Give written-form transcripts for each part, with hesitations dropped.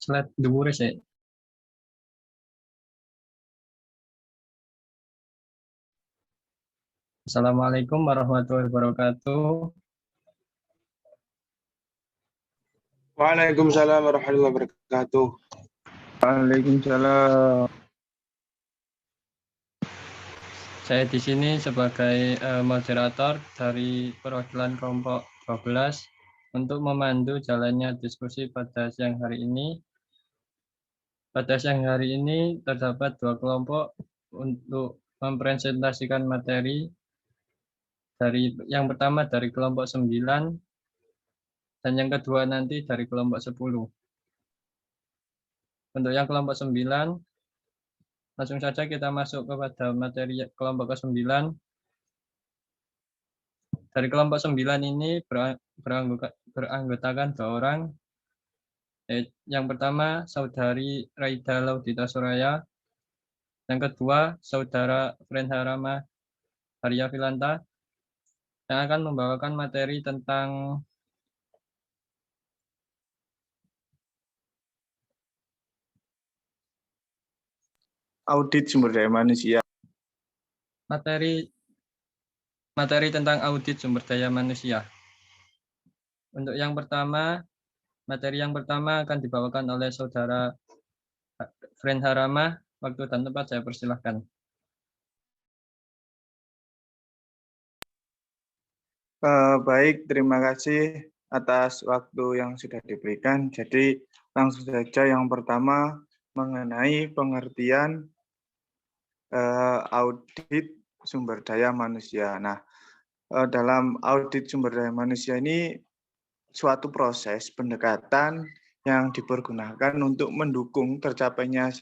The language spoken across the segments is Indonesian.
slide dhuwur sih. Assalamualaikum warahmatullahi wabarakatuh. Waalaikumsalam warahmatullahi wabarakatuh. Waalaikumsalam. Saya di sini sebagai moderator dari perwakilan kelompok 12 untuk memandu jalannya diskusi pada siang hari ini. Pada siang hari ini terdapat dua kelompok untuk mempresentasikan materi. Yang pertama dari kelompok 9 dan yang kedua nanti dari kelompok 10. Untuk yang kelompok 9, langsung saja kita masuk kepada materi kelompok ke-9. Dari kelompok 9 ini beranggotakan 2 orang. Yang pertama, Saudari Raida Laudita Suraya. Yang kedua, Saudara Frenharama Arya Filanta, yang akan membawakan materi tentang Audit sumber daya manusia. Materi tentang audit sumber daya manusia. Untuk yang pertama, materi yang pertama akan dibawakan oleh Saudara Frenharama. Waktu dan tempat saya persilahkan. Baik, terima kasih atas waktu yang sudah diberikan. Jadi langsung saja yang pertama mengenai pengertian audit sumber daya manusia. Nah, dalam audit sumber daya manusia ini suatu proses pendekatan yang dipergunakan untuk mendukung tercapainya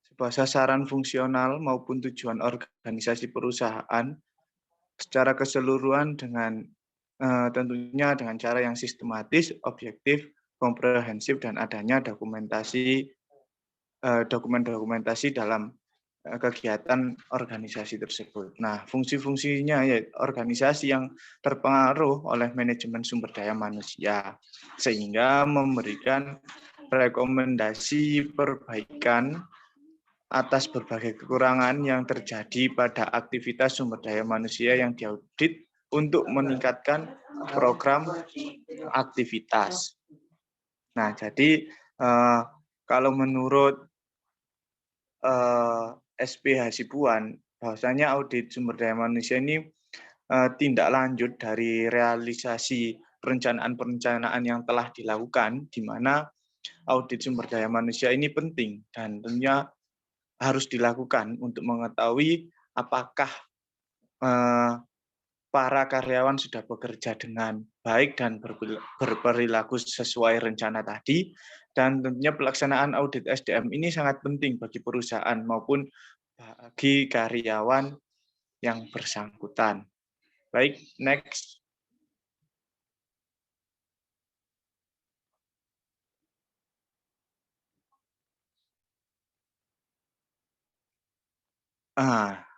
sebuah sasaran fungsional maupun tujuan organisasi perusahaan secara keseluruhan dengan tentunya dengan cara yang sistematis, objektif, komprehensif, dan adanya dokumentasi dalam kegiatan organisasi tersebut. Nah, fungsi-fungsinya ya organisasi yang terpengaruh oleh manajemen sumber daya manusia, sehingga memberikan rekomendasi perbaikan atas berbagai kekurangan yang terjadi pada aktivitas sumber daya manusia yang diaudit untuk meningkatkan program aktivitas. Nah, jadi kalau menurut SP Hasibuan, bahwasanya audit sumber daya manusia ini tindak lanjut dari realisasi perencanaan-perencanaan yang telah dilakukan, di mana audit sumber daya manusia ini penting dan tentunya harus dilakukan untuk mengetahui apakah para karyawan sudah bekerja dengan baik dan berperilaku sesuai rencana tadi, dan tentunya pelaksanaan audit SDM ini sangat penting bagi perusahaan maupun bagi karyawan yang bersangkutan. Baik, next.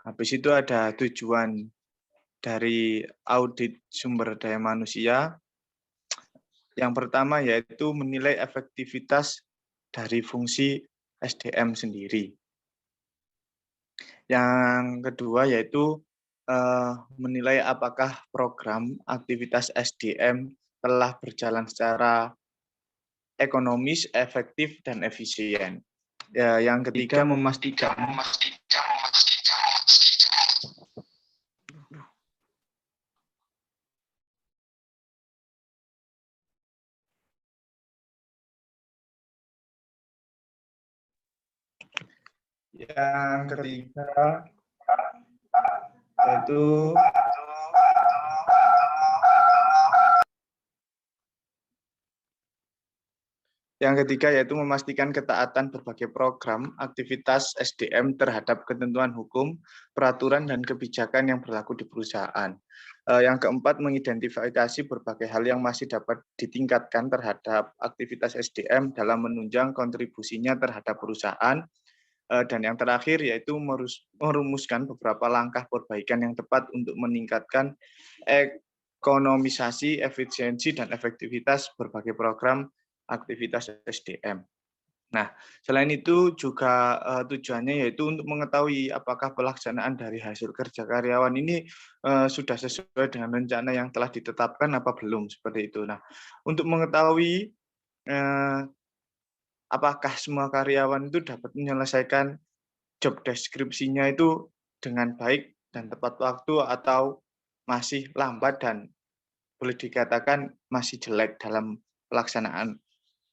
Habis itu ada tujuan dari audit sumber daya manusia. Yang pertama yaitu menilai efektivitas dari fungsi SDM sendiri. Yang kedua yaitu menilai apakah program aktivitas SDM telah berjalan secara ekonomis, efektif, dan efisien. Yang ketiga memastikan yaitu memastikan ketaatan berbagai program aktivitas SDM terhadap ketentuan hukum, peraturan, dan kebijakan yang berlaku di perusahaan. Yang keempat, mengidentifikasi berbagai hal yang masih dapat ditingkatkan terhadap aktivitas SDM dalam menunjang kontribusinya terhadap perusahaan. Dan yang terakhir yaitu merumuskan beberapa langkah perbaikan yang tepat untuk meningkatkan ekonomisasi, efisiensi, dan efektivitas berbagai program aktivitas SDM. Nah, selain itu juga tujuannya yaitu untuk mengetahui apakah pelaksanaan dari hasil kerja karyawan ini sudah sesuai dengan rencana yang telah ditetapkan apa belum, seperti itu. Nah, untuk mengetahui eh, apakah semua karyawan itu dapat menyelesaikan job deskripsinya itu dengan baik dan tepat waktu atau masih lambat dan boleh dikatakan masih jelek dalam pelaksanaan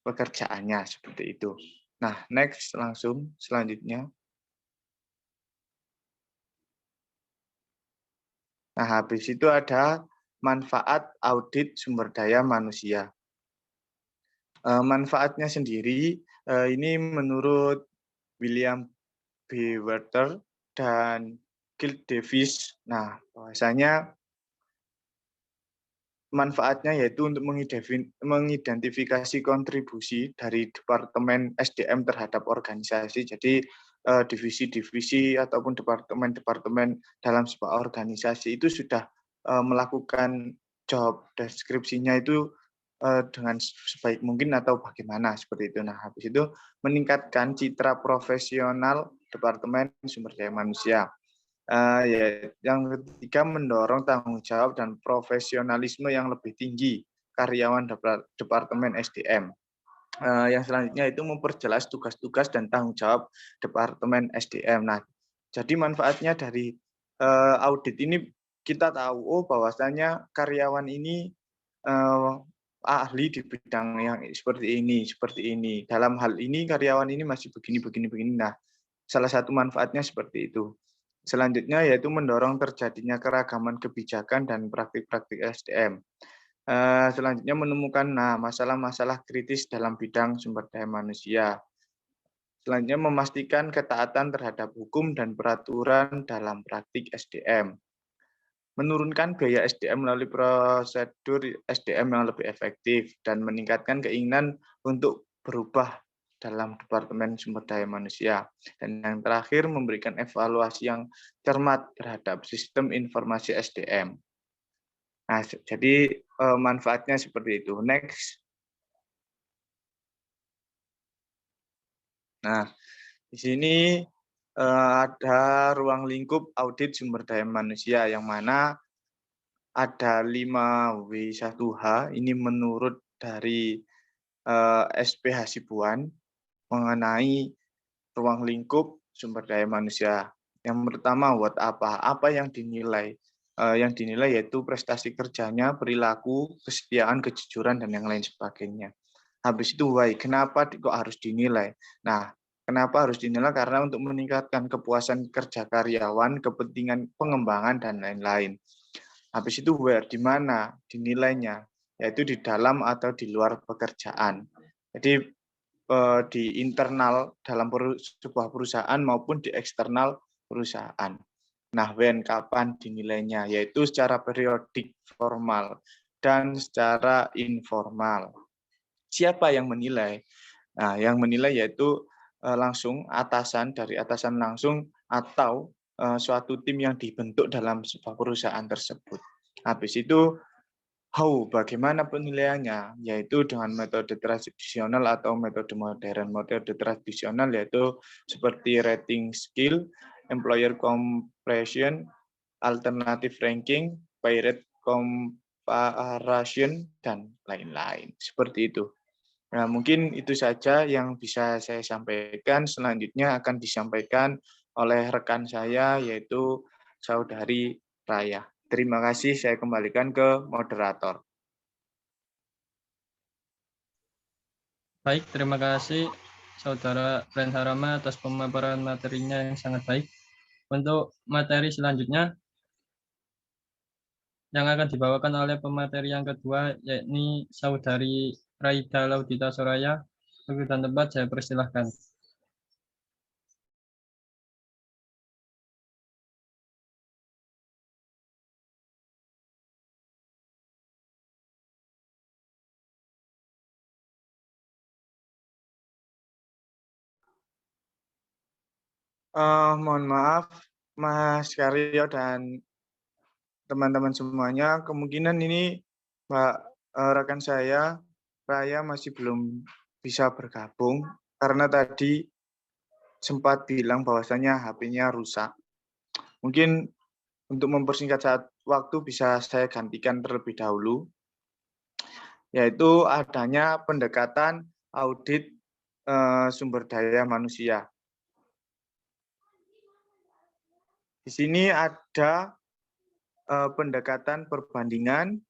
pekerjaannya, seperti itu. Nah, next langsung selanjutnya. Nah, habis itu ada manfaat audit sumber daya manusia. Manfaatnya sendiri ini menurut William B. Werther dan Gill Davis. Nah, bahwasanya manfaatnya yaitu untuk mengidentifikasi kontribusi dari Departemen SDM terhadap organisasi. Jadi divisi-divisi ataupun departemen-departemen dalam sebuah organisasi itu sudah melakukan job deskripsinya itu dengan sebaik mungkin atau bagaimana, seperti itu. Nah, habis itu meningkatkan citra profesional Departemen Sumber Daya Manusia. Ya, yang ketiga mendorong tanggung jawab dan profesionalisme yang lebih tinggi karyawan Departemen SDM. Yang selanjutnya itu memperjelas tugas-tugas dan tanggung jawab Departemen SDM. Nah, jadi manfaatnya dari audit ini kita tahu bahwasanya karyawan ini ahli di bidang yang seperti ini. Dalam hal ini karyawan ini masih begini. Nah, salah satu manfaatnya seperti itu. Selanjutnya yaitu mendorong terjadinya keragaman kebijakan dan praktik-praktik SDM. Selanjutnya menemukan masalah-masalah kritis dalam bidang sumber daya manusia. Selanjutnya memastikan ketaatan terhadap hukum dan peraturan dalam praktik SDM. Menurunkan biaya SDM melalui prosedur SDM yang lebih efektif dan meningkatkan keinginan untuk berubah dalam Departemen Sumber Daya Manusia. Dan yang terakhir, memberikan evaluasi yang cermat terhadap sistem informasi SDM. Nah, jadi manfaatnya seperti itu. Next. Nah, di sini ada ruang lingkup audit sumber daya manusia yang mana ada 5W1H, ini menurut dari SP Hasibuan mengenai ruang lingkup sumber daya manusia. Yang pertama, what apa yang dinilai? Yang dinilai yaitu prestasi kerjanya, perilaku, kesetiaan, kejujuran, dan yang lain sebagainya. Habis itu why, kenapa kok harus dinilai? Nah, kenapa harus dinilai? Karena untuk meningkatkan kepuasan kerja karyawan, kepentingan pengembangan, dan lain-lain. Habis itu where, di mana dinilainya? Yaitu di dalam atau di luar pekerjaan. Jadi di internal dalam sebuah perusahaan maupun di eksternal perusahaan. Nah, when, kapan dinilainya? Yaitu secara periodik formal dan secara informal. Siapa yang menilai? Nah, yang menilai yaitu langsung atasan, dari atasan langsung atau suatu tim yang dibentuk dalam sebuah perusahaan tersebut. Habis itu how, bagaimana penilaiannya? Yaitu dengan metode tradisional atau metode modern. Metode tradisional yaitu seperti rating skill, employer comparison, alternative ranking, pay rate comparison, dan lain-lain. Seperti itu. Nah, mungkin itu saja yang bisa saya sampaikan. Selanjutnya akan disampaikan oleh rekan saya, yaitu Saudari Raya. Terima kasih, saya kembalikan ke moderator. Baik, terima kasih Saudara Ren Harama atas pemaparan materinya yang sangat baik. Untuk materi selanjutnya yang akan dibawakan oleh pemateri yang kedua, yakni Saudari Raida Laudita Soraya. Waktu dan tempat saya persilahkan. Mohon maaf, Mas Karyo dan teman-teman semuanya. Kemungkinan ini rekan saya, Raya, masih belum bisa bergabung. karena tadi sempat bilang bahwasanya HP-nya rusak. Mungkin untuk mempersingkat waktu bisa saya gantikan terlebih dahulu, yaitu adanya pendekatan audit sumber daya manusia. Di sini ada pendekatan perbandingan,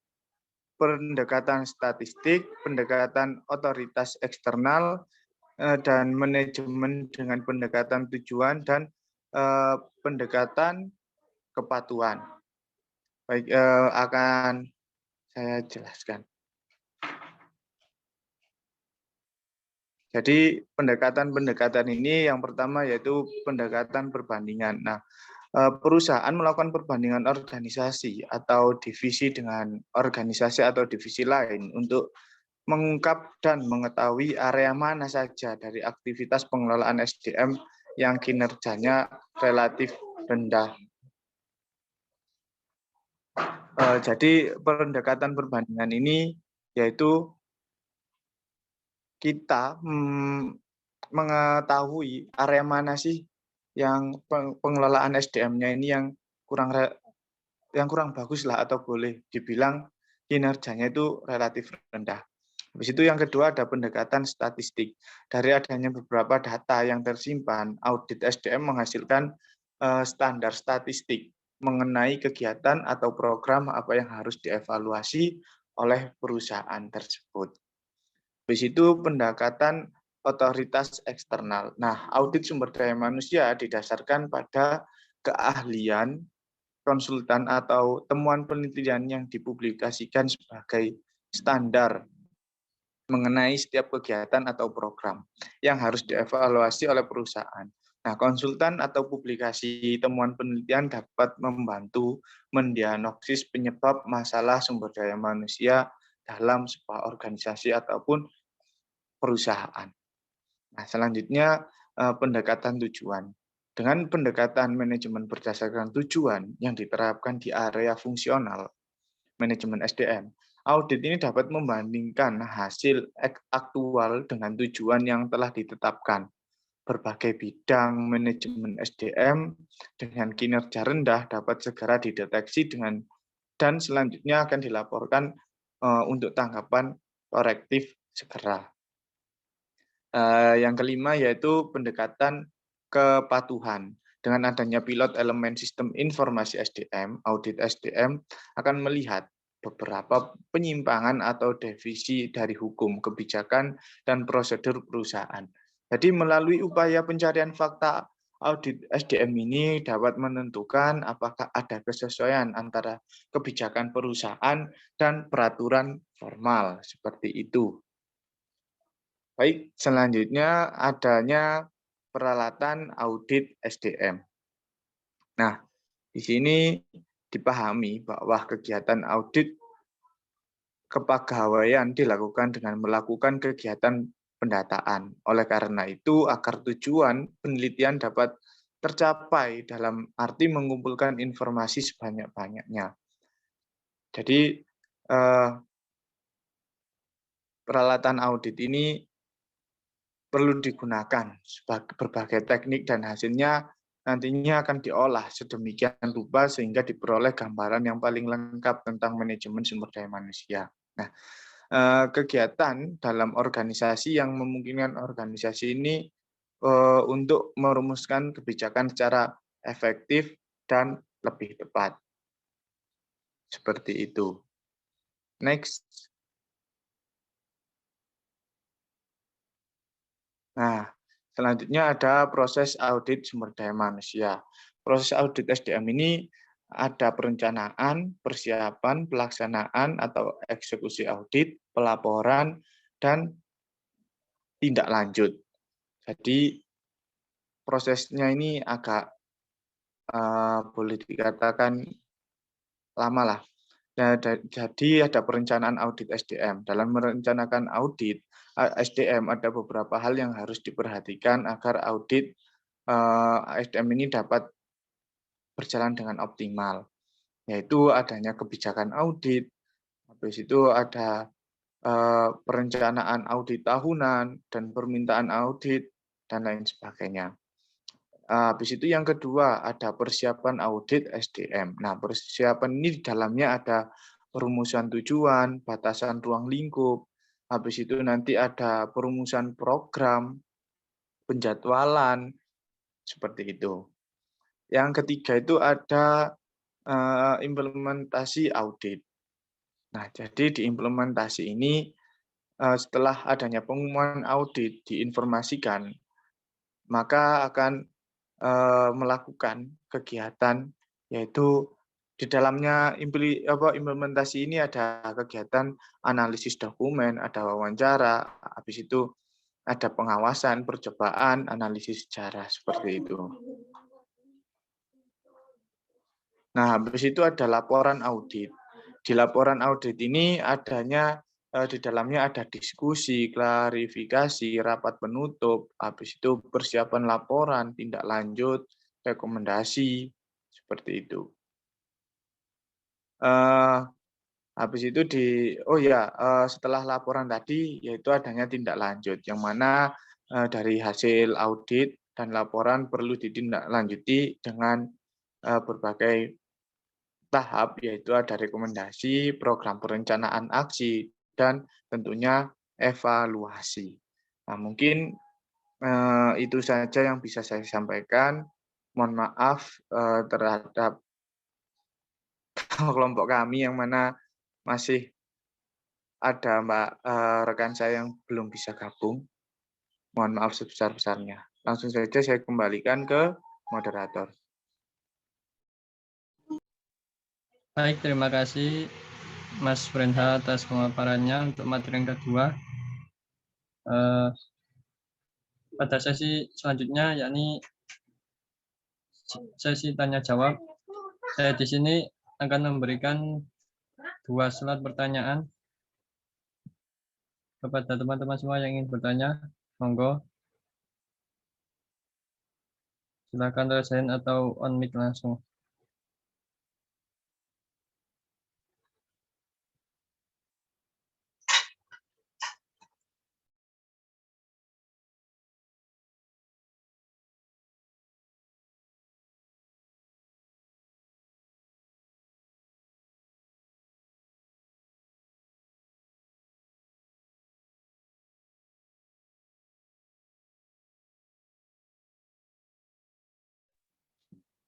pendekatan statistik, pendekatan otoritas eksternal, dan manajemen dengan pendekatan tujuan, dan pendekatan kepatuhan. Baik, akan saya jelaskan. Jadi pendekatan-pendekatan ini yang pertama yaitu pendekatan perbandingan. Nah, perusahaan melakukan perbandingan organisasi atau divisi dengan organisasi atau divisi lain untuk mengungkap dan mengetahui area mana saja dari aktivitas pengelolaan SDM yang kinerjanya relatif rendah. Jadi pendekatan perbandingan ini yaitu kita mengetahui area mana sih yang pengelolaan SDM-nya ini yang kurang bagus lah, atau boleh dibilang kinerjanya itu relatif rendah. Habis itu yang kedua ada pendekatan statistik. Dari adanya beberapa data yang tersimpan, audit SDM menghasilkan standar statistik mengenai kegiatan atau program apa yang harus dievaluasi oleh perusahaan tersebut. Habis itu pendekatan otoritas eksternal. Nah, audit sumber daya manusia didasarkan pada keahlian konsultan atau temuan penelitian yang dipublikasikan sebagai standar mengenai setiap kegiatan atau program yang harus dievaluasi oleh perusahaan. Nah, konsultan atau publikasi temuan penelitian dapat membantu mendiagnosis penyebab masalah sumber daya manusia dalam sebuah organisasi ataupun perusahaan. Nah, selanjutnya pendekatan tujuan. Dengan pendekatan manajemen berdasarkan tujuan yang diterapkan di area fungsional manajemen SDM, audit ini dapat membandingkan hasil aktual dengan tujuan yang telah ditetapkan. Berbagai bidang manajemen SDM dengan kinerja rendah dapat segera dideteksi dan selanjutnya akan dilaporkan untuk tanggapan korektif segera. Yang kelima yaitu pendekatan kepatuhan. Dengan adanya pilot elemen sistem informasi SDM, audit SDM akan melihat beberapa penyimpangan atau defisi dari hukum, kebijakan, dan prosedur perusahaan. Jadi melalui upaya pencarian fakta, audit SDM ini dapat menentukan apakah ada kesesuaian antara kebijakan perusahaan dan peraturan formal, seperti itu. Baik, selanjutnya adanya peralatan audit SDM. Nah, di sini dipahami bahwa kegiatan audit kepegawaian dilakukan dengan melakukan kegiatan pendataan. Oleh karena itu, agar tujuan penelitian dapat tercapai dalam arti mengumpulkan informasi sebanyak-banyaknya. Jadi, peralatan audit ini perlu digunakan berbagai teknik dan hasilnya nantinya akan diolah sedemikian rupa sehingga diperoleh gambaran yang paling lengkap tentang manajemen sumber daya manusia. Nah, kegiatan dalam organisasi yang memungkinkan organisasi ini untuk merumuskan kebijakan secara efektif dan lebih tepat. Seperti itu. Next. Nah, selanjutnya ada proses audit sumber daya manusia. Proses audit SDM ini ada perencanaan, persiapan, pelaksanaan atau eksekusi audit, pelaporan, dan tindak lanjut. Jadi prosesnya ini agak boleh dikatakan lama lah. Nah, jadi ada perencanaan audit SDM. Dalam merencanakan audit SDM ada beberapa hal yang harus diperhatikan agar audit SDM ini dapat berjalan dengan optimal, yaitu adanya kebijakan audit, habis itu ada perencanaan audit tahunan dan permintaan audit dan lain sebagainya. Habis itu yang kedua ada persiapan audit SDM. Nah, persiapan ini di dalamnya ada perumusan tujuan, batasan ruang lingkup, habis itu nanti ada perumusan program, penjadwalan, seperti itu. Yang ketiga itu ada implementasi audit. Nah, jadi di implementasi ini setelah adanya pengumuman audit diinformasikan, maka akan melakukan kegiatan yaitu di dalamnya implementasi ini ada kegiatan analisis dokumen, ada wawancara, habis itu ada pengawasan, percobaan, analisis sejarah seperti itu. Nah, habis itu ada laporan audit. Di laporan audit ini di dalamnya ada diskusi, klarifikasi, rapat penutup, habis itu persiapan laporan, tindak lanjut, rekomendasi, seperti itu. Habis itu setelah laporan tadi yaitu adanya tindak lanjut, yang mana dari hasil audit dan laporan perlu ditindaklanjuti dengan berbagai tahap, yaitu ada rekomendasi, program perencanaan aksi, dan tentunya evaluasi. Nah, mungkin itu saja yang bisa saya sampaikan. Mohon maaf terhadap kelompok kami yang mana masih ada rekan saya yang belum bisa gabung. Mohon maaf sebesar-besarnya. Langsung saja saya kembalikan ke moderator. Baik, terima kasih Mas Brenha atas pemaparannya. Untuk materi yang kedua, pada sesi selanjutnya yakni sesi tanya jawab, saya di sini akan memberikan 2 slot pertanyaan kepada teman-teman semua yang ingin bertanya. Monggo, silakan raise hand atau on mic langsung.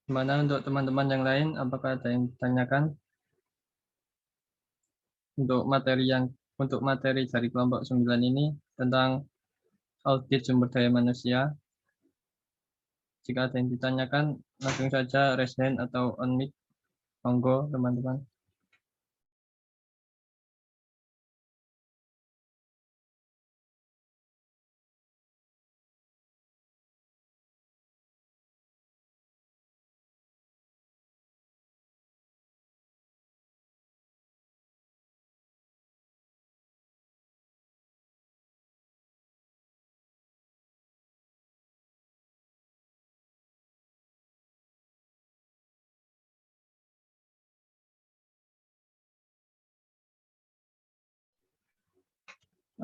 Gimana untuk teman-teman yang lain? Apakah ada yang ditanyakan untuk materi dari kelompok 9 ini tentang audit sumber daya manusia? Jika ada yang ditanyakan, langsung saja raise hand atau on mic. Monggo, teman-teman.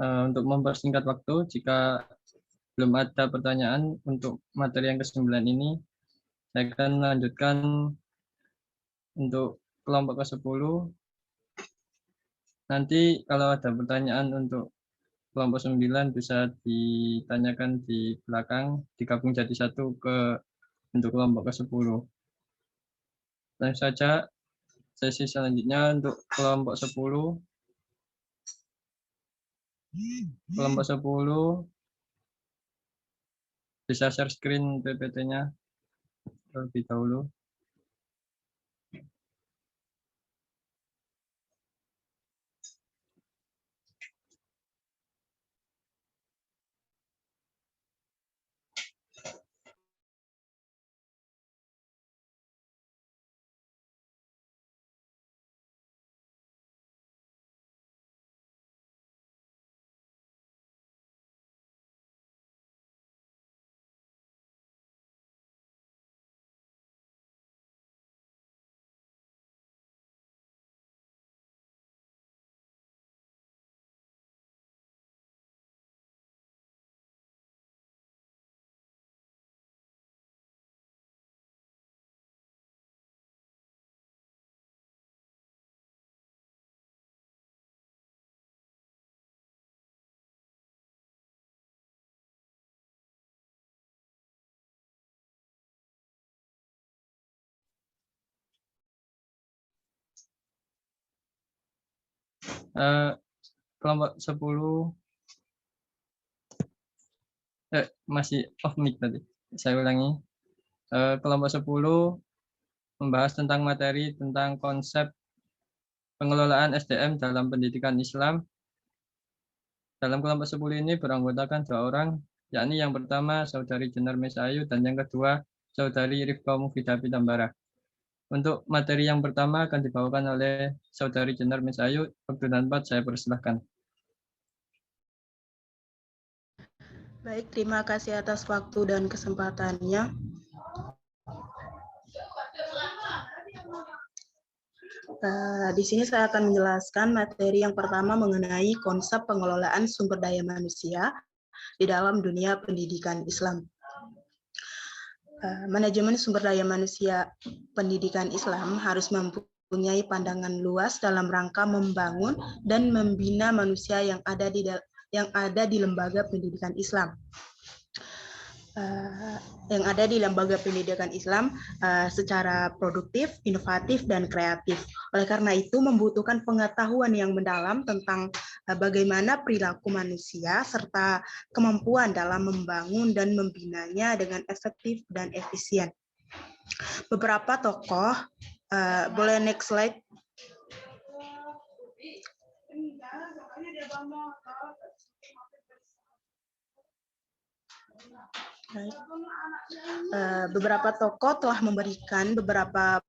Untuk mempersingkat waktu, jika belum ada pertanyaan untuk materi yang ke-9 ini, saya akan melanjutkan untuk kelompok ke-10. Nanti kalau ada pertanyaan untuk kelompok 9 bisa ditanyakan di belakang, digabung jadi satu untuk kelompok ke-10. Langsung saja sesi selanjutnya untuk kelompok 10. Kelompok 10 bisa share screen PPT-nya terlebih dahulu. Kelompok 10 masih off mic tadi. Saya ulangi. Kelompok 10 membahas tentang materi tentang konsep pengelolaan SDM dalam pendidikan Islam. Dalam kelompok 10 ini beranggotakan 2 orang, yakni yang pertama Saudari Jenar Mesayu dan yang kedua Saudari Rifka Mufidah Pitambara. Untuk materi yang pertama akan dibawakan oleh Saudari Jenar Mesayu. Waktu dan tempat saya persilahkan. Baik, terima kasih atas waktu dan kesempatannya. Di sini saya akan menjelaskan materi yang pertama mengenai konsep pengelolaan sumber daya manusia di dalam dunia pendidikan Islam. Manajemen sumber daya manusia pendidikan Islam harus mempunyai pandangan luas dalam rangka membangun dan membina manusia yang ada di lembaga pendidikan Islam. Secara produktif, inovatif, dan kreatif. Oleh karena itu, membutuhkan pengetahuan yang mendalam tentang bagaimana perilaku manusia serta kemampuan dalam membangun dan membinanya dengan efektif dan efisien. Beberapa tokoh, boleh next slide. Beberapa tokoh telah memberikan beberapa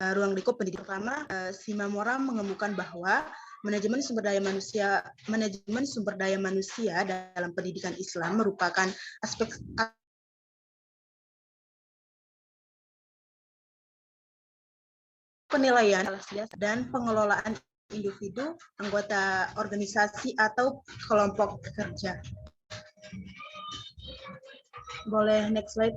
ruang lingkup pendidikan. Pertama, Simamora mengemukakan bahwa manajemen sumber daya manusia dalam pendidikan Islam merupakan aspek penilaian dan pengelolaan individu, anggota organisasi, atau kelompok kerja. Boleh next slide.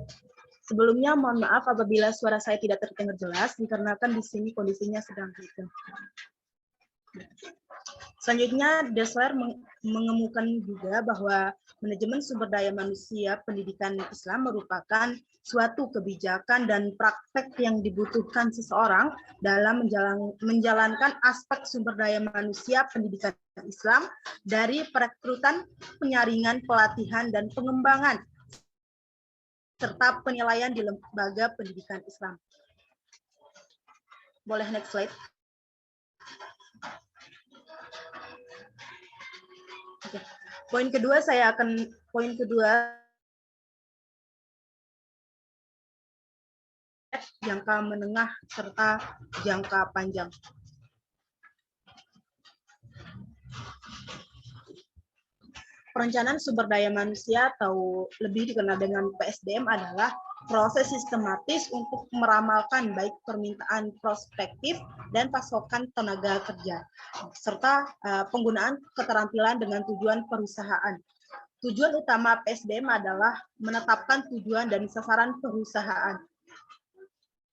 Sebelumnya mohon maaf apabila suara saya tidak terdengar jelas, dikarenakan di sini kondisinya sedang hujan. Selanjutnya, Dessler mengemukakan juga bahwa manajemen sumber daya manusia pendidikan Islam merupakan suatu kebijakan dan praktek yang dibutuhkan seseorang dalam menjalankan aspek sumber daya manusia pendidikan Islam dari perekrutan, penyaringan, pelatihan, dan pengembangan, serta penilaian di lembaga pendidikan Islam. Boleh next slide. Oke. Poin kedua jangka menengah serta jangka panjang. Perencanaan sumber daya manusia atau lebih dikenal dengan PSDM adalah proses sistematis untuk meramalkan baik permintaan prospektif dan pasokan tenaga kerja, serta penggunaan keterampilan dengan tujuan perusahaan. Tujuan utama PSDM adalah menetapkan tujuan dan sasaran perusahaan.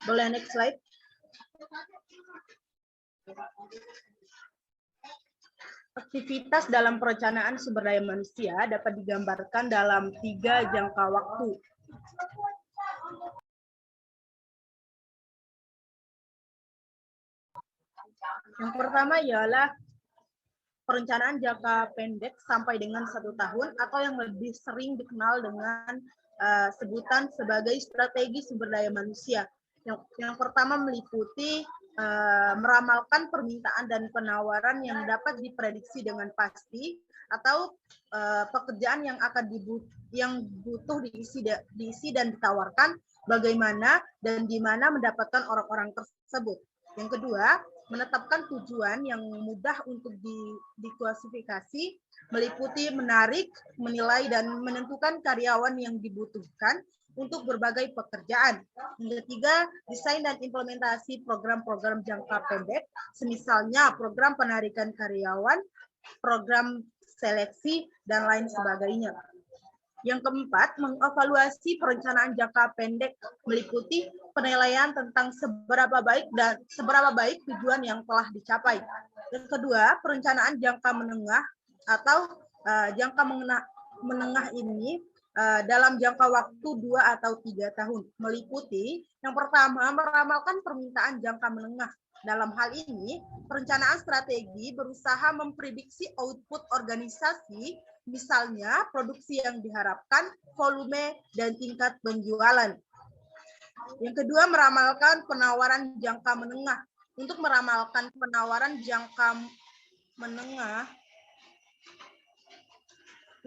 Boleh next slide. Aktivitas dalam perencanaan sumber daya manusia dapat digambarkan dalam 3 jangka waktu. Yang pertama ialah perencanaan jangka pendek sampai dengan 1 tahun atau yang lebih sering dikenal dengan sebutan sebagai strategi sumber daya manusia. Yang pertama meliputi meramalkan permintaan dan penawaran yang dapat diprediksi dengan pasti atau pekerjaan yang butuh diisi dan ditawarkan, bagaimana dan di mana mendapatkan orang-orang tersebut. Yang kedua, menetapkan tujuan yang mudah untuk diklasifikasi, meliputi menarik, menilai, dan menentukan karyawan yang dibutuhkan untuk berbagai pekerjaan. Yang ketiga, desain dan implementasi program-program jangka pendek, semisalnya program penarikan karyawan, program seleksi, dan lain sebagainya. Yang keempat, mengevaluasi perencanaan jangka pendek meliputi penilaian tentang seberapa baik tujuan yang telah dicapai. Yang kedua, perencanaan jangka menengah atau jangka menengah ini dalam jangka waktu 2 atau 3 tahun, meliputi yang pertama meramalkan permintaan jangka menengah. Dalam hal ini, perencanaan strategi berusaha memprediksi output organisasi, misalnya produksi yang diharapkan, volume, dan tingkat penjualan. Yang kedua, meramalkan penawaran jangka menengah. Untuk meramalkan penawaran jangka menengah,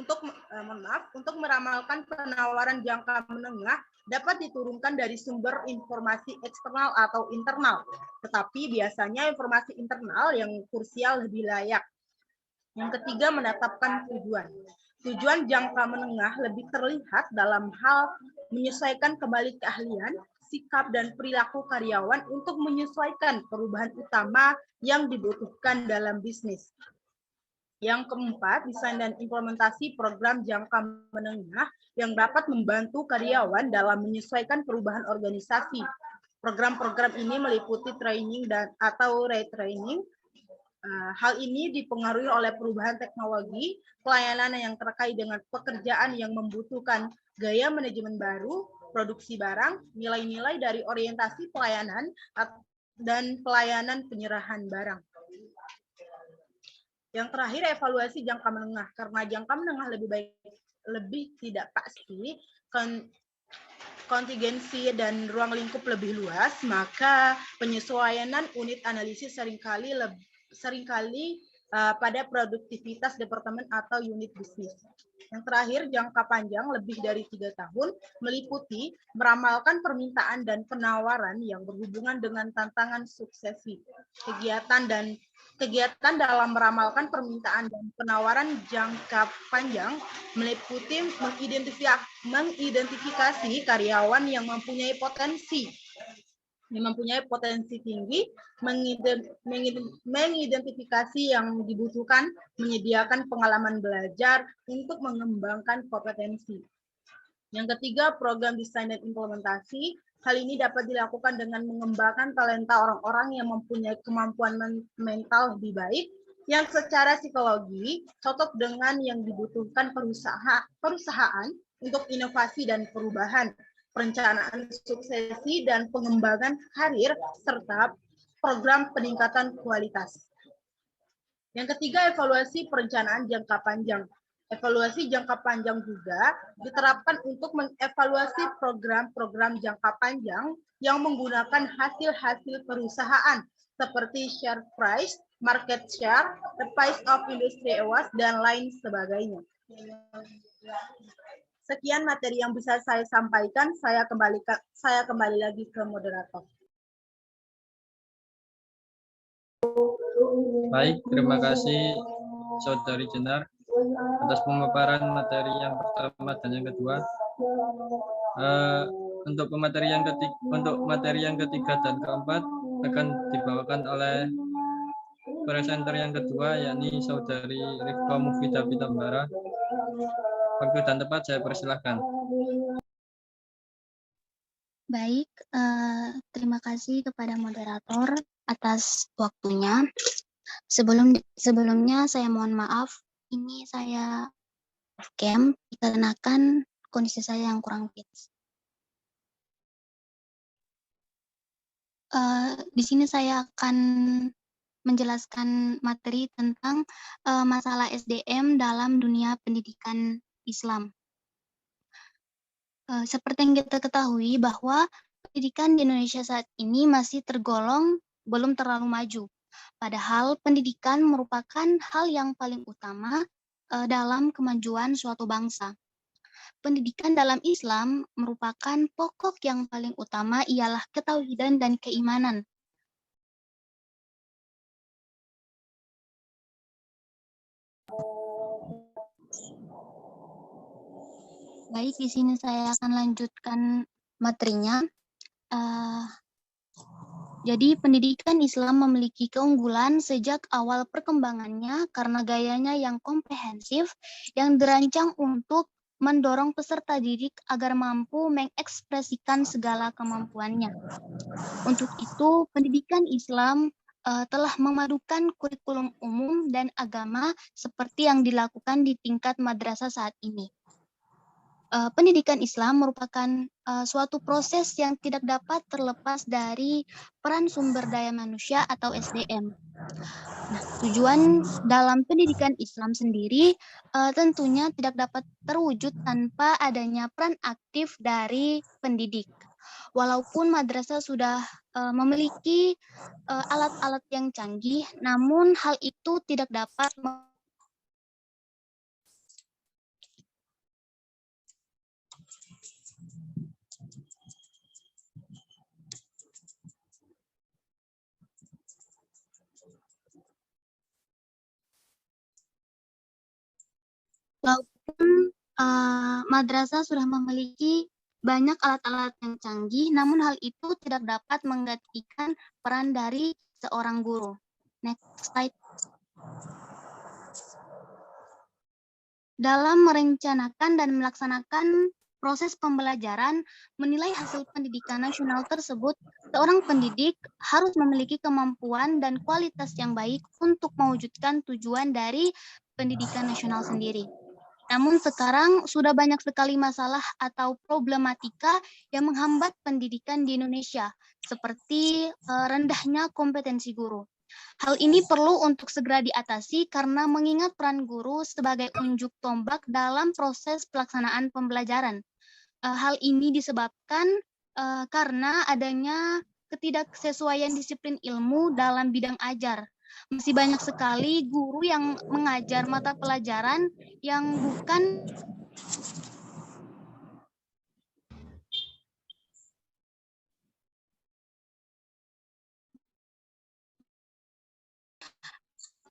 untuk meramalkan penawaran jangka menengah dapat diturunkan dari sumber informasi eksternal atau internal. Tetapi biasanya informasi internal yang krusial lebih layak. Yang ketiga, menetapkan tujuan. Tujuan jangka menengah lebih terlihat dalam hal menyesuaikan kembali keahlian, sikap, dan perilaku karyawan untuk menyesuaikan perubahan utama yang dibutuhkan dalam bisnis. Yang keempat, desain dan implementasi program jangka menengah yang dapat membantu karyawan dalam menyesuaikan perubahan organisasi. Program-program ini meliputi training atau retraining. Hal ini dipengaruhi oleh perubahan teknologi, pelayanan yang terkait dengan pekerjaan yang membutuhkan gaya manajemen baru, produksi barang, nilai-nilai dari orientasi pelayanan, dan pelayanan penyerahan barang. Yang terakhir, evaluasi jangka menengah. Karena jangka menengah lebih tidak pasti, kontingensi dan ruang lingkup lebih luas, maka penyesuaian unit analisis seringkali pada produktivitas departemen atau unit bisnis. Yang terakhir, jangka panjang lebih dari 3 tahun meliputi meramalkan permintaan dan penawaran yang berhubungan dengan tantangan suksesi. Kegiatan dalam meramalkan permintaan dan penawaran jangka panjang meliputi mengidentifikasi karyawan yang mempunyai potensi tinggi, mengidentifikasi yang dibutuhkan, menyediakan pengalaman belajar untuk mengembangkan kompetensi. Yang ketiga, program desain dan implementasi. Hal ini dapat dilakukan dengan mengembangkan talenta orang-orang yang mempunyai kemampuan mental lebih baik, yang secara psikologi cocok dengan yang dibutuhkan perusahaan untuk inovasi dan perubahan, perencanaan suksesi dan pengembangan karir, serta program peningkatan kualitas. Yang ketiga, evaluasi perencanaan jangka panjang. Evaluasi jangka panjang juga diterapkan untuk mengevaluasi program-program jangka panjang yang menggunakan hasil-hasil perusahaan seperti share price, market share, the price of industry awards, dan lain sebagainya. Sekian materi yang bisa saya sampaikan. Saya kembali lagi ke moderator. Baik, terima kasih Saudari Jenar atas pemaparan materi yang pertama dan yang kedua. Untuk materi yang ketiga dan keempat akan dibawakan oleh presenter yang kedua, yakni Saudari Rifka Mufidah Pitambara. Waktu dan tempat saya persilahkan. Baik, terima kasih kepada moderator atas waktunya. Sebelumnya saya mohon maaf, ini saya off cam dikarenakan kondisi saya yang kurang fit. Di sini saya akan menjelaskan materi tentang masalah SDM dalam dunia pendidikan Islam. Seperti yang kita ketahui bahwa pendidikan di Indonesia saat ini masih tergolong belum terlalu maju. Padahal pendidikan merupakan hal yang paling utama dalam kemajuan suatu bangsa. Pendidikan dalam Islam merupakan pokok yang paling utama ialah ketauhidan dan keimanan. Baik, di sini saya akan lanjutkan materinya. Jadi pendidikan Islam memiliki keunggulan sejak awal perkembangannya karena gayanya yang komprehensif yang dirancang untuk mendorong peserta didik agar mampu mengekspresikan segala kemampuannya. Untuk itu, pendidikan Islam telah memadukan kurikulum umum dan agama seperti yang dilakukan di tingkat madrasah saat ini. pendidikan Islam merupakan suatu proses yang tidak dapat terlepas dari peran sumber daya manusia atau SDM. Nah, tujuan dalam pendidikan Islam sendiri tentunya tidak dapat terwujud tanpa adanya peran aktif dari pendidik. Walaupun madrasah sudah memiliki alat-alat yang canggih, namun hal itu tidak dapat walaupun madrasah sudah memiliki banyak alat-alat yang canggih, namun hal itu tidak dapat menggantikan peran dari seorang guru. Next slide. Dalam merencanakan dan melaksanakan proses pembelajaran, menilai hasil pendidikan nasional tersebut, seorang pendidik harus memiliki kemampuan dan kualitas yang baik untuk mewujudkan tujuan dari pendidikan nasional sendiri. Namun sekarang sudah banyak sekali masalah atau problematika yang menghambat pendidikan di Indonesia, seperti rendahnya kompetensi guru. Hal ini perlu untuk segera diatasi karena mengingat peran guru sebagai unjuk tombak dalam proses pelaksanaan pembelajaran. Hal ini disebabkan karena adanya ketidaksesuaian disiplin ilmu dalam bidang ajar. Masih banyak sekali guru yang mengajar mata pelajaran yang bukan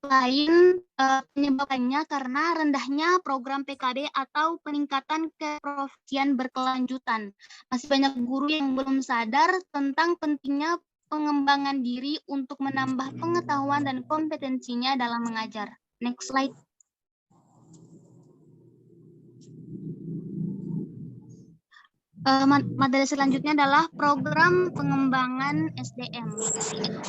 lain penyebabnya karena rendahnya program PKD atau peningkatan keprofesian berkelanjutan. Masih banyak guru yang belum sadar tentang pentingnya pengembangan diri untuk menambah pengetahuan dan kompetensinya dalam mengajar. Next slide. Materi selanjutnya adalah program pengembangan SDM.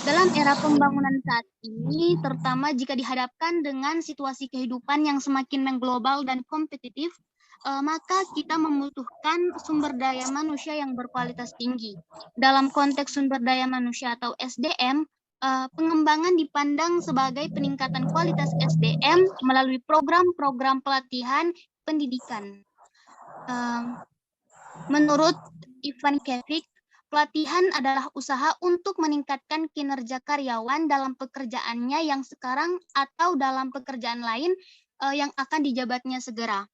Dalam era pembangunan saat ini, terutama jika dihadapkan dengan situasi kehidupan yang semakin mengglobal dan kompetitif, maka kita membutuhkan sumber daya manusia yang berkualitas tinggi. Dalam konteks sumber daya manusia atau SDM, pengembangan dipandang sebagai peningkatan kualitas SDM melalui program-program pelatihan pendidikan. Menurut Ivan Kevik, pelatihan adalah usaha untuk meningkatkan kinerja karyawan dalam pekerjaannya yang sekarang atau dalam pekerjaan lain yang akan dijabatnya segera.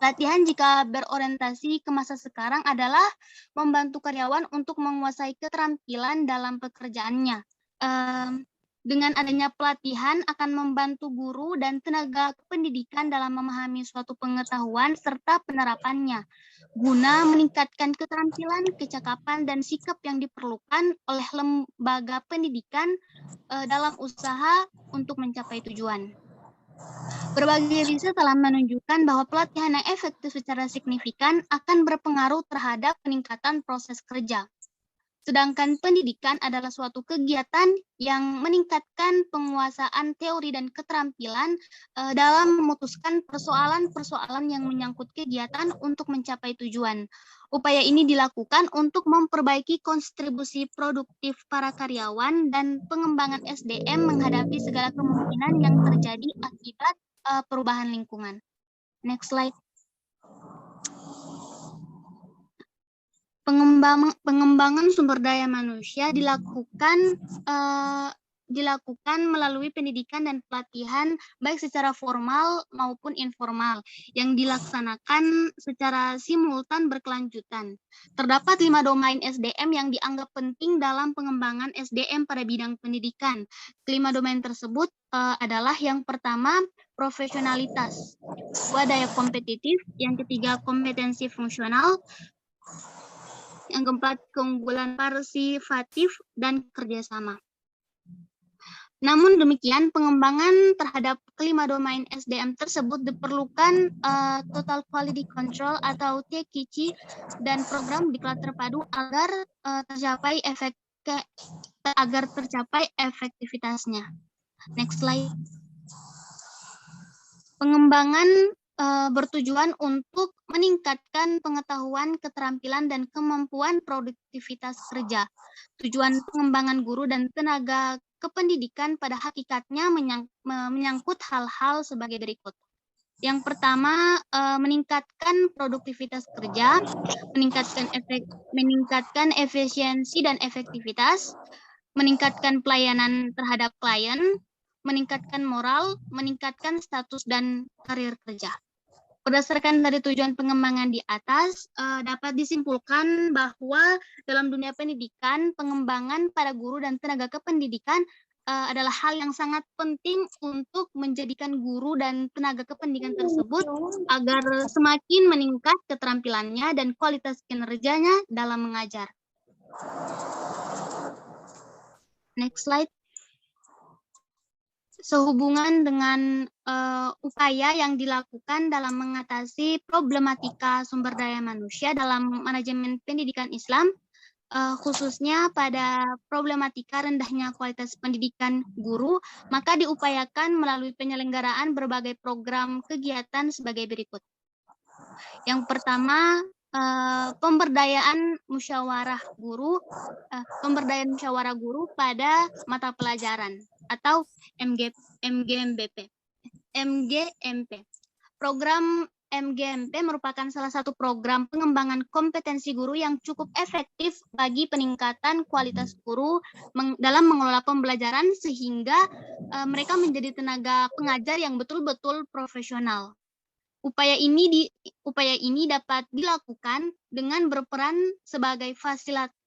Pelatihan jika berorientasi ke masa sekarang adalah membantu karyawan untuk menguasai keterampilan dalam pekerjaannya. Dengan adanya pelatihan akan membantu guru dan tenaga pendidikan dalam memahami suatu pengetahuan serta penerapannya, guna meningkatkan keterampilan, kecakapan, dan sikap yang diperlukan oleh lembaga pendidikan dalam usaha untuk mencapai tujuan. Berbagai riset telah menunjukkan bahwa pelatihan yang efektif secara signifikan akan berpengaruh terhadap peningkatan proses kerja. Sedangkan pendidikan adalah suatu kegiatan yang meningkatkan penguasaan teori dan keterampilan dalam memutuskan persoalan-persoalan yang menyangkut kegiatan untuk mencapai tujuan. Upaya ini dilakukan untuk memperbaiki kontribusi produktif para karyawan dan pengembangan SDM menghadapi segala kemungkinan yang terjadi akibat perubahan lingkungan. Next slide. Pengembangan sumber daya manusia dilakukan melalui pendidikan dan pelatihan baik secara formal maupun informal yang dilaksanakan secara simultan berkelanjutan. Terdapat 5 domain SDM yang dianggap penting dalam pengembangan SDM pada bidang pendidikan. Kelima domain tersebut adalah yang pertama profesionalitas, kedua daya kompetitif, yang ketiga kompetensi fungsional, yang keempat, keunggulan partisipatif dan kerjasama. Namun demikian, pengembangan terhadap kelima domain SDM tersebut diperlukan Total Quality Control atau TQC dan program diklat terpadu agar tercapai efektivitasnya. Next slide. Pengembangan bertujuan untuk meningkatkan pengetahuan, keterampilan, dan kemampuan produktivitas kerja. Tujuan pengembangan guru dan tenaga kependidikan pada hakikatnya menyangkut hal-hal sebagai berikut. Yang pertama, meningkatkan produktivitas kerja, meningkatkan efisiensi dan efektivitas, meningkatkan pelayanan terhadap klien, meningkatkan moral, meningkatkan status dan karir kerja. Berdasarkan dari tujuan pengembangan di atas, dapat disimpulkan bahwa dalam dunia pendidikan, pengembangan pada guru dan tenaga kependidikan adalah hal yang sangat penting untuk menjadikan guru dan tenaga kependidikan tersebut agar semakin meningkat keterampilannya dan kualitas kinerjanya dalam mengajar. Next slide. Sehubungan dengan upaya yang dilakukan dalam mengatasi problematika sumber daya manusia dalam manajemen pendidikan Islam, khususnya pada problematika rendahnya kualitas pendidikan guru, maka diupayakan melalui penyelenggaraan berbagai program kegiatan sebagai berikut. Yang pertama, pemberdayaan musyawarah guru pada mata pelajaran atau MGMP. Program MGMP merupakan salah satu program pengembangan kompetensi guru yang cukup efektif bagi peningkatan kualitas guru dalam mengelola pembelajaran sehingga mereka menjadi tenaga pengajar yang betul-betul profesional. Upaya ini dapat dilakukan dengan berperan sebagai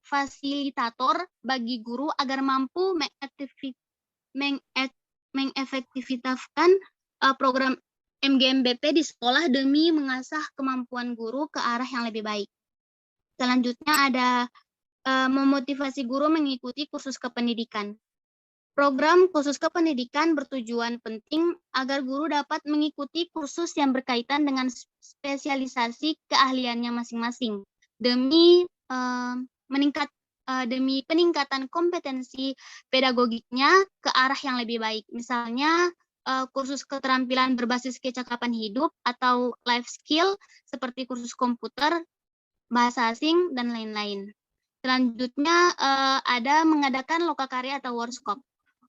fasilitator bagi guru agar mampu mengefektifkan program MGMBP di sekolah demi mengasah kemampuan guru ke arah yang lebih baik. Selanjutnya ada memotivasi guru mengikuti kursus kependidikan. Program khusus kependidikan bertujuan penting agar guru dapat mengikuti kursus yang berkaitan dengan spesialisasi keahliannya masing-masing demi peningkatan kompetensi pedagogiknya ke arah yang lebih baik. Misalnya kursus keterampilan berbasis kecakapan hidup atau life skill seperti kursus komputer, bahasa asing, dan lain-lain. Selanjutnya ada mengadakan lokakarya atau workshop.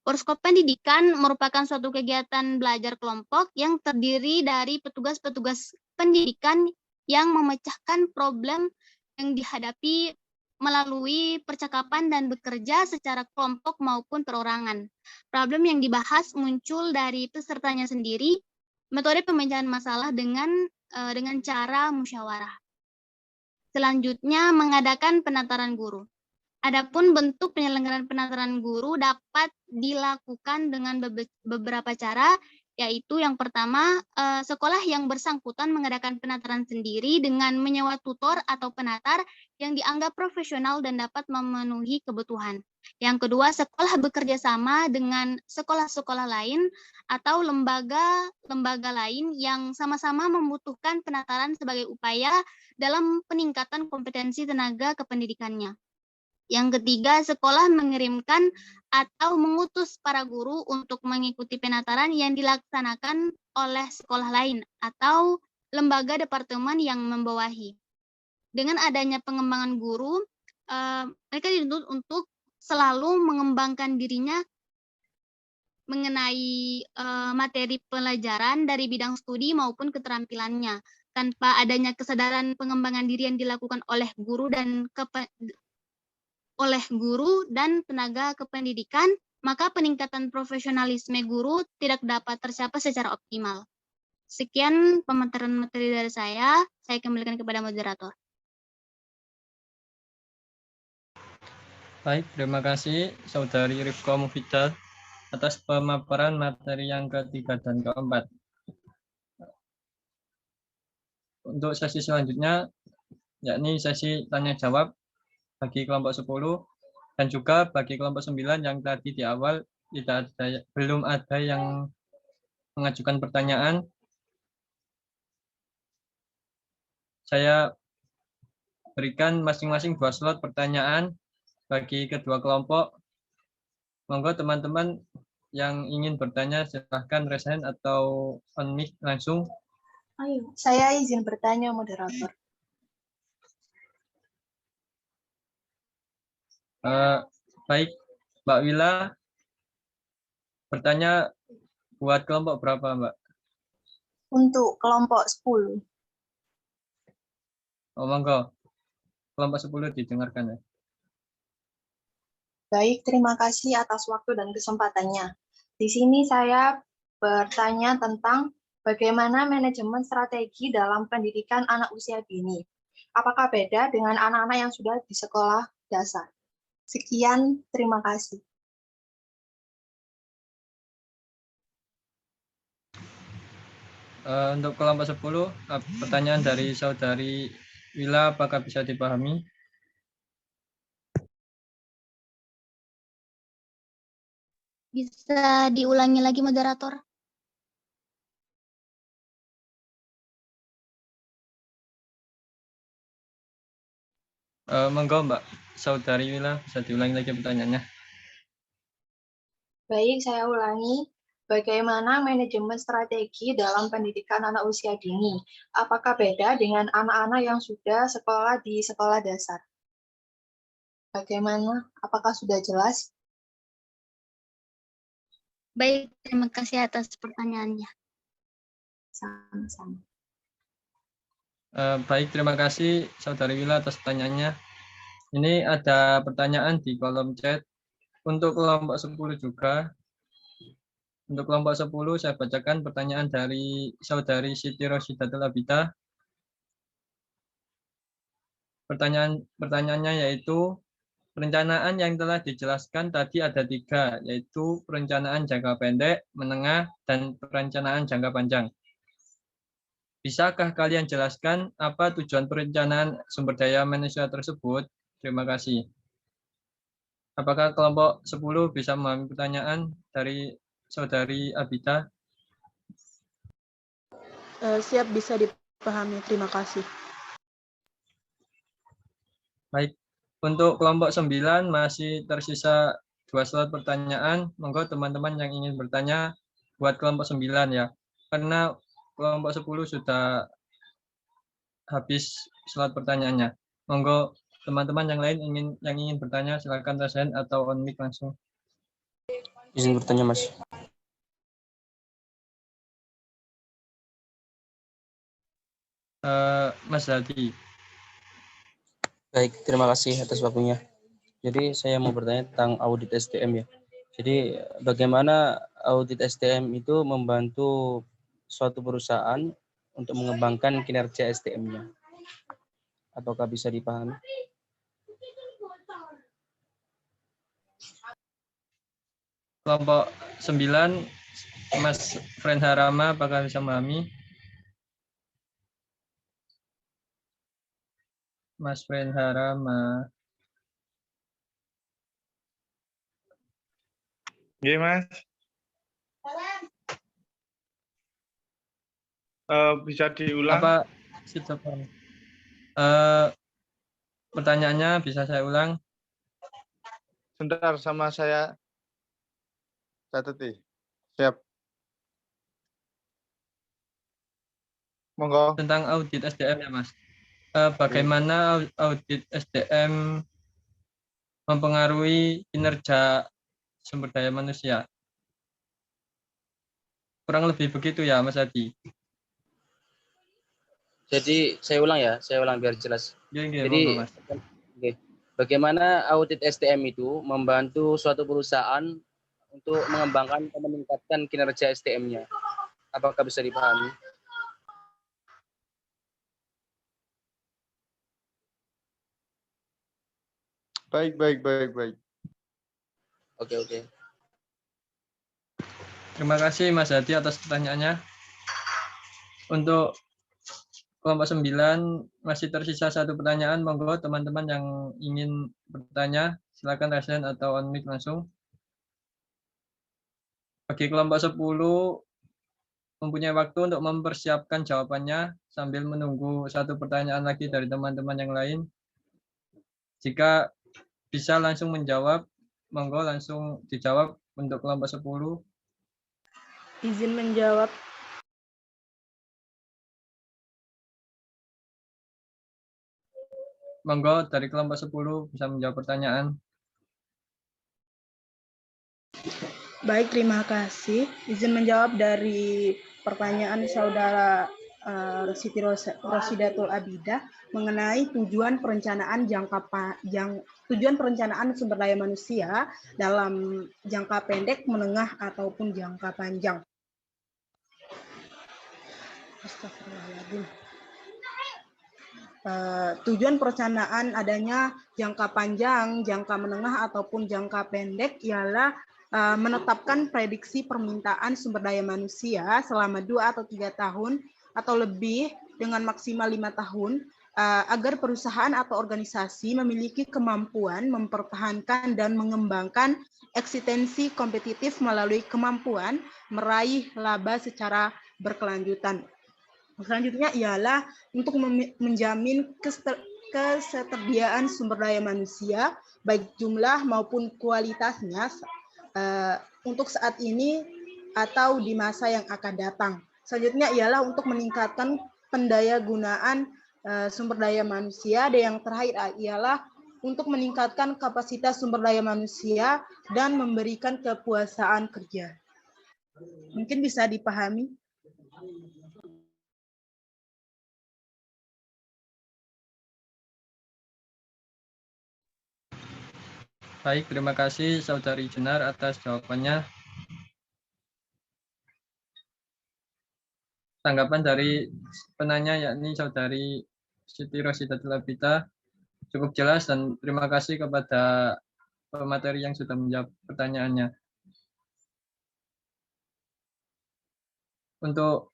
Workshop pendidikan merupakan suatu kegiatan belajar kelompok yang terdiri dari petugas-petugas pendidikan yang memecahkan problem yang dihadapi melalui percakapan dan bekerja secara kelompok maupun perorangan. Problem yang dibahas muncul dari pesertanya sendiri, metode pemecahan masalah dengan cara musyawarah. Selanjutnya, mengadakan penataran guru. Adapun bentuk penyelenggaraan penataran guru dapat dilakukan dengan beberapa cara, yaitu yang pertama, sekolah yang bersangkutan mengadakan penataran sendiri dengan menyewa tutor atau penatar yang dianggap profesional dan dapat memenuhi kebutuhan. Yang kedua, sekolah bekerja sama dengan sekolah-sekolah lain atau lembaga lain yang sama-sama membutuhkan penataran sebagai upaya dalam peningkatan kompetensi tenaga kependidikannya. Yang ketiga, sekolah mengirimkan atau mengutus para guru untuk mengikuti penataran yang dilaksanakan oleh sekolah lain atau lembaga departemen yang membawahi. Dengan adanya pengembangan guru, mereka dituntut untuk selalu mengembangkan dirinya mengenai materi pelajaran dari bidang studi maupun keterampilannya. Tanpa adanya kesadaran pengembangan diri yang dilakukan oleh guru dan tenaga kependidikan, maka peningkatan profesionalisme guru tidak dapat tercapai secara optimal. Sekian pemaparan materi dari saya kembalikan kepada moderator. Baik, terima kasih Saudari Rifqa Mufidah atas pemaparan materi yang ketiga dan keempat. Untuk sesi selanjutnya, yakni sesi tanya jawab bagi kelompok 10 dan juga bagi kelompok 9 yang tadi di awal belum ada yang mengajukan pertanyaan. Saya berikan masing-masing 2 slot pertanyaan bagi kedua kelompok. Monggo teman-teman yang ingin bertanya silahkan raise hand atau on mic langsung Ayo, saya izin bertanya, moderator. Baik, Mbak Wila, bertanya buat kelompok berapa, Mbak? Untuk kelompok 10. Oh, monggo. Kelompok 10 didengarkan ya. Baik, terima kasih atas waktu dan kesempatannya. Di sini saya bertanya tentang bagaimana manajemen strategi dalam pendidikan anak usia dini. Apakah beda dengan anak-anak yang sudah di sekolah dasar? Sekian, terima kasih. Untuk kelompok 10, pertanyaan dari Saudari Wila, apakah bisa dipahami? Bisa diulangi lagi, moderator? Monggo, Mbak Saudari Wila, bisa diulangi lagi pertanyaannya. Baik, saya ulangi. Bagaimana manajemen strategi dalam pendidikan anak usia dini? Apakah beda dengan anak-anak yang sudah sekolah di sekolah dasar? Bagaimana? Apakah sudah jelas? Baik, terima kasih atas pertanyaannya. Sama-sama. Baik, terima kasih Saudari Wila atas pertanyaannya. Ini ada pertanyaan di kolom chat. Untuk kelompok 10 juga. Untuk kelompok 10 saya bacakan pertanyaan dari Saudari Siti Rosidatul Abida. Pertanyaannya yaitu, perencanaan yang telah dijelaskan tadi ada 3, yaitu perencanaan jangka pendek, menengah, dan perencanaan jangka panjang. Bisakah kalian jelaskan apa tujuan perencanaan sumber daya manusia tersebut? Terima kasih. Apakah kelompok 10 bisa memahami pertanyaan dari Saudari Abida? Siap, bisa dipahami. Terima kasih. Baik, untuk kelompok 9 masih tersisa 2 slot pertanyaan. Monggo teman-teman yang ingin bertanya buat kelompok 9 ya. Karena kelompok 10 sudah habis slot pertanyaannya. Monggo teman-teman yang lain yang ingin bertanya silakan raise hand atau on mic langsung. Izin bertanya, Mas. Mas Hadi. Baik, terima kasih atas waktunya. Jadi saya mau bertanya tentang audit SDM ya. Jadi bagaimana audit SDM itu membantu suatu perusahaan untuk mengembangkan kinerja SDM-nya? Apakah bisa dipahami? Kelompok 9, Mas Fren Harama, apakah bisa memahami? Mas Fren Harama. Iya, Mas. Bisa diulang? Apa sudah paham? Pertanyaannya bisa saya ulang? Sebentar, sama saya catat. Siap. Monggo. Tentang audit SDM ya, Mas. Bagaimana audit SDM mempengaruhi kinerja sumber daya manusia? Kurang lebih begitu ya, Mas Hadi. Jadi saya ulang biar jelas. Jadi, Jadi Mas. bagaimana audit SDM itu membantu suatu perusahaan untuk mengembangkan dan meningkatkan kinerja SDM-nya? Apakah bisa dipahami? Baik. Oke. Terima kasih Mas Hadi atas pertanyaannya. Untuk kelompok 9 masih tersisa 1 pertanyaan. Monggo teman-teman yang ingin bertanya silakan raise hand atau on mic langsung. Bagi kelompok 10 mempunyai waktu untuk mempersiapkan jawabannya sambil menunggu 1 pertanyaan lagi dari teman-teman yang lain. Jika bisa langsung menjawab, monggo langsung dijawab untuk kelompok 10. Izin menjawab. Monggo dari kelompok 10 bisa menjawab pertanyaan. Baik, terima kasih. Izin menjawab dari pertanyaan saudara Siti Rosidatul Abidah mengenai tujuan perencanaan tujuan perencanaan sumber daya manusia dalam jangka pendek, menengah ataupun jangka panjang. Astagfirullahaladzim. Tujuan perencanaan adanya jangka panjang, jangka menengah ataupun jangka pendek ialah menetapkan prediksi permintaan sumber daya manusia selama 2 atau 3 tahun atau lebih dengan maksimal 5 tahun agar perusahaan atau organisasi memiliki kemampuan mempertahankan dan mengembangkan eksistensi kompetitif melalui kemampuan meraih laba secara berkelanjutan. Selanjutnya ialah untuk menjamin ketersediaan sumber daya manusia, baik jumlah maupun kualitasnya, untuk saat ini atau di masa yang akan datang. Selanjutnya ialah untuk meningkatkan pendayagunaan sumber daya manusia, dan yang terakhir ialah untuk meningkatkan kapasitas sumber daya manusia dan memberikan kepuasaan kerja. Mungkin bisa dipahami. Baik, terima kasih Saudari Jenar atas jawabannya. Tanggapan dari penanya yakni Saudari Siti Rosidatul Abidah cukup jelas, dan terima kasih kepada pemateri yang sudah menjawab pertanyaannya. Untuk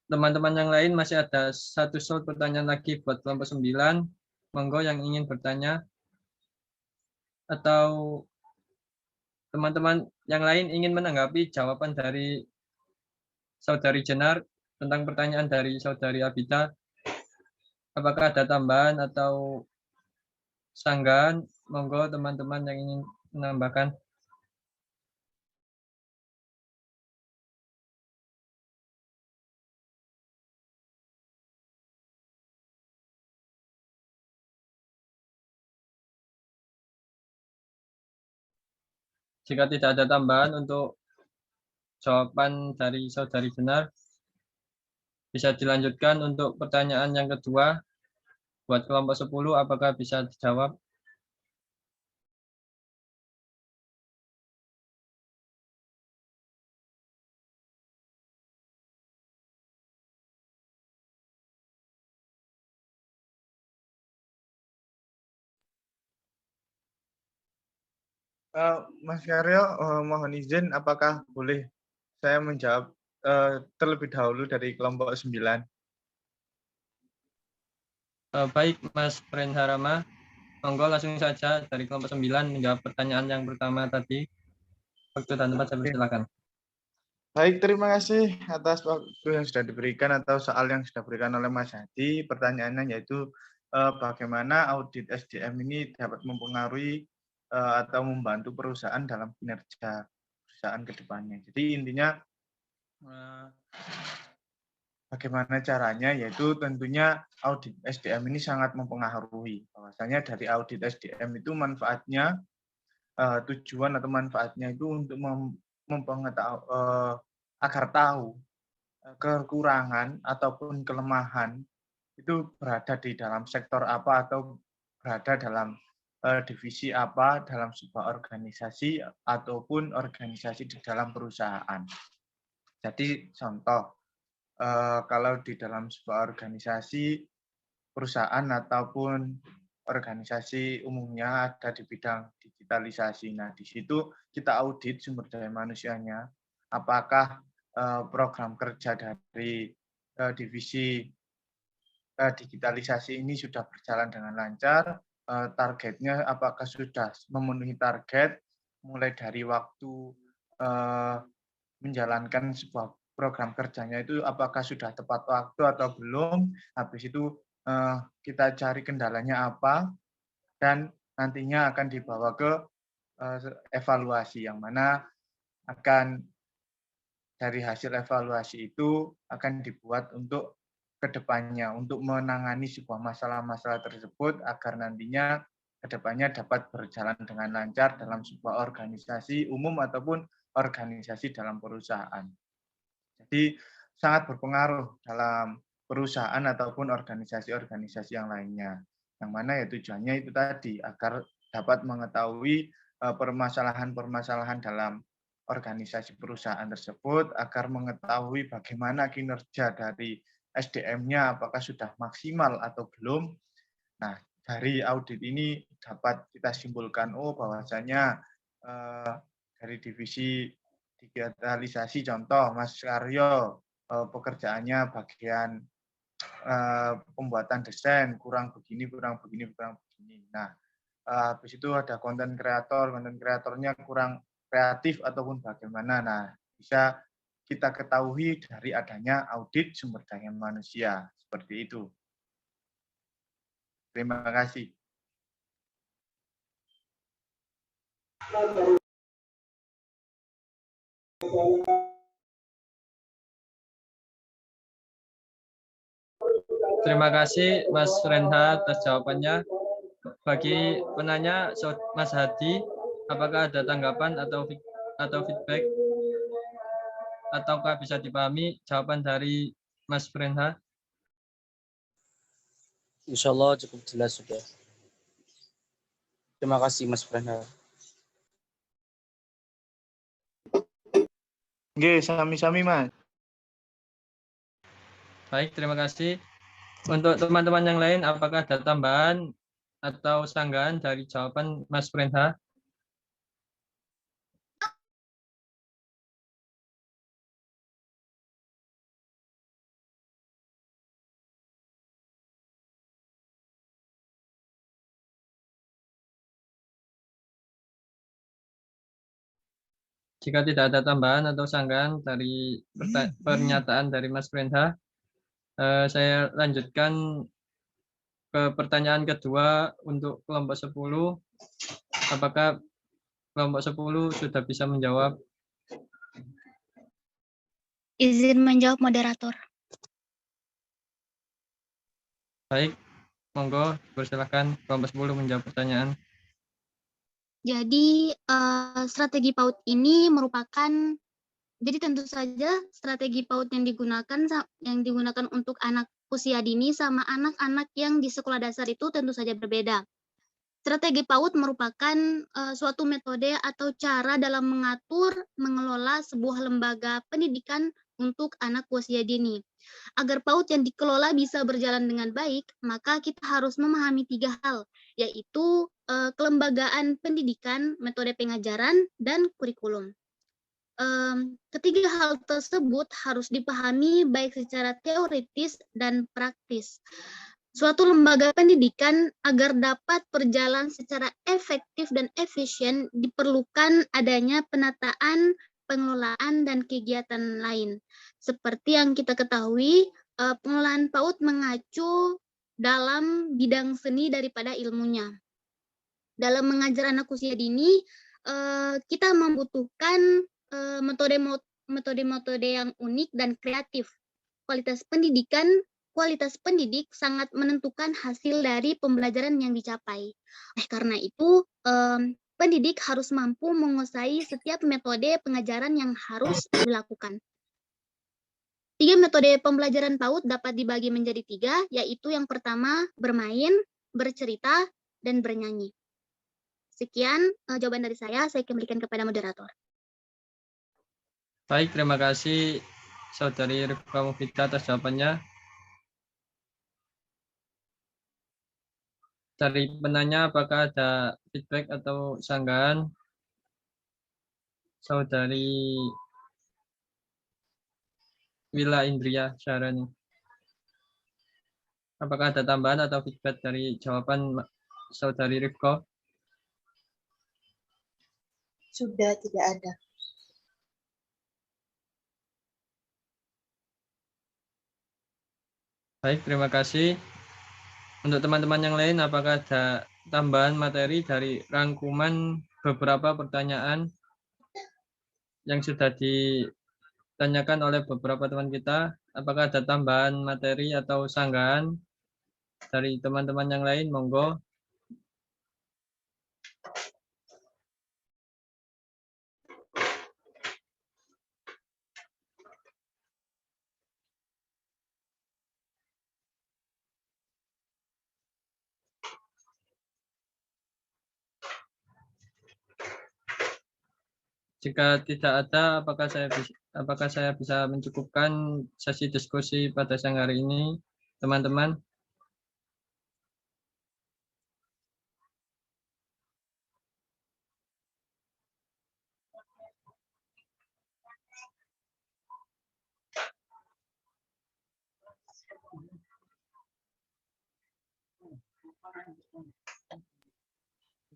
teman-teman yang lain masih ada satu slot pertanyaan lagi buat kelompok 9. Monggo yang ingin bertanya, atau teman-teman yang lain ingin menanggapi jawaban dari Saudari Jenar tentang pertanyaan dari Saudari Abidah. Apakah ada tambahan atau sanggahan? Monggo teman-teman yang ingin menambahkan. Jika tidak ada tambahan untuk jawaban dari Saudari Jenar, bisa dilanjutkan untuk pertanyaan yang kedua. Buat kelompok 10, apakah bisa dijawab? Mas Karyo, mohon izin, apakah boleh saya menjawab terlebih dahulu dari kelompok 9? Baik, Mas Prenharama. Monggo langsung saja dari kelompok 9 menjawab pertanyaan yang pertama tadi. Waktu dan tempat saya persilakan. Baik, terima kasih atas waktu yang sudah diberikan atau soal yang sudah diberikan oleh Mas Hadi. Pertanyaannya yaitu bagaimana audit SDM ini dapat mempengaruhi atau membantu perusahaan dalam kinerja perusahaan ke depannya. Jadi intinya bagaimana caranya, yaitu tentunya audit SDM ini sangat mempengaruhi. Bahwasanya dari audit SDM itu manfaatnya, tujuan atau manfaatnya itu untuk agar tahu kekurangan ataupun kelemahan itu berada di dalam sektor apa atau berada dalam divisi apa dalam sebuah organisasi ataupun organisasi di dalam perusahaan. Jadi contoh, kalau di dalam sebuah organisasi, perusahaan ataupun organisasi umumnya ada di bidang digitalisasi. Nah, di situ kita audit sumber daya manusianya, apakah program kerja dari divisi digitalisasi ini sudah berjalan dengan lancar, targetnya apakah sudah memenuhi target, mulai dari waktu menjalankan sebuah program kerjanya itu apakah sudah tepat waktu atau belum, habis itu kita cari kendalanya apa, dan nantinya akan dibawa ke evaluasi, yang mana akan dari hasil evaluasi itu akan dibuat untuk ke depannya untuk menangani sebuah masalah-masalah tersebut agar nantinya ke depannya dapat berjalan dengan lancar dalam sebuah organisasi umum ataupun organisasi dalam perusahaan. Jadi sangat berpengaruh dalam perusahaan ataupun organisasi-organisasi yang lainnya. Yang mana ya tujuannya itu tadi agar dapat mengetahui permasalahan-permasalahan dalam organisasi perusahaan tersebut, agar mengetahui bagaimana kinerja dari SDM-nya apakah sudah maksimal atau belum. Nah, dari audit ini dapat kita simpulkan bahwasanya dari divisi digitalisasi contoh Mas Karyo pekerjaannya bagian pembuatan desain kurang begini. Nah, habis itu ada konten kreatornya kurang kreatif ataupun bagaimana. Nah, bisa kita ketahui dari adanya audit sumber daya manusia seperti itu. Terima kasih. Terima kasih Mas Renha atas jawabannya. Bagi penanya Mas Hadi, apakah ada tanggapan atau feedback? Ataukah bisa dipahami jawaban dari Mas Renha? Insya Allah cukup jelas sudah. Terima kasih Mas Renha. Oke, sami-sami Mas. Baik, terima kasih. Untuk teman-teman yang lain, apakah ada tambahan atau sanggahan dari jawaban Mas Renha? Jika tidak ada tambahan atau sanggahan dari pernyataan dari Mas Renha, saya lanjutkan ke pertanyaan kedua untuk kelompok 10. Apakah kelompok 10 sudah bisa menjawab? Izin menjawab moderator. Baik, monggo persilakan kelompok 10 menjawab pertanyaan. Jadi strategi PAUD ini merupakan, jadi tentu saja strategi PAUD yang digunakan untuk anak usia dini sama anak-anak yang di sekolah dasar itu tentu saja berbeda. Strategi PAUD merupakan suatu metode atau cara dalam mengatur, mengelola sebuah lembaga pendidikan untuk anak usia dini. Agar PAUD yang dikelola bisa berjalan dengan baik, maka kita harus memahami 3 hal, yaitu kelembagaan pendidikan, metode pengajaran, dan kurikulum. Ketiga hal tersebut harus dipahami baik secara teoritis dan praktis. Suatu lembaga pendidikan agar dapat berjalan secara efektif dan efisien diperlukan adanya penataan, pengelolaan, dan kegiatan lain. Seperti yang kita ketahui, pengelolaan PAUD mengacu dalam bidang seni daripada ilmunya. Dalam mengajar anak usia dini, kita membutuhkan metode-metode yang unik dan kreatif. Kualitas pendidik sangat menentukan hasil dari pembelajaran yang dicapai. Karena itu, pendidik harus mampu menguasai setiap metode pengajaran yang harus dilakukan. 3 metode pembelajaran PAUD dapat dibagi menjadi 3, yaitu yang pertama bermain, bercerita, dan bernyanyi. Sekian jawaban dari saya kembalikan kepada moderator. Baik, terima kasih Saudari Rifka Mufida atas jawabannya. Dari penanya, apakah ada feedback atau sanggahan? Saudari Wila Indria Syarani. Apakah ada tambahan atau feedback dari jawaban Saudari Rifka? Sudah tidak ada. Baik, terima kasih. Untuk teman-teman yang lain, apakah ada tambahan materi dari rangkuman beberapa pertanyaan yang sudah ditanyakan oleh beberapa teman kita. Apakah ada tambahan materi atau sanggahan dari teman-teman yang lain? Monggo. Jika tidak ada, apakah saya bisa mencukupkan sesi diskusi pada siang hari ini, teman-teman?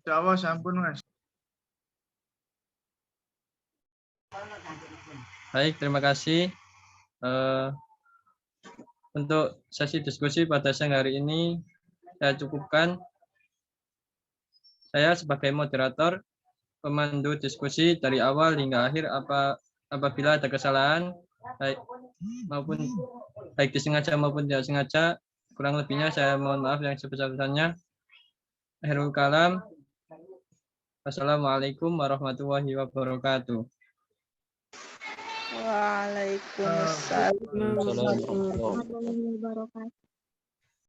Insya Allah sampun Mas. Baik, terima kasih. Untuk sesi diskusi pada siang hari ini saya cukupkan. Saya sebagai moderator, pemandu diskusi dari awal hingga akhir, apabila ada kesalahan, baik disengaja maupun tidak sengaja, kurang lebihnya saya mohon maaf yang sebesar-besarnya. Akhirul kalam. Wassalamualaikum warahmatullahi wabarakatuh. Waalaikumsalam. Waalaikumsalam warahmatullahi wabarakatuh. warahmatullahi wabarakatuh.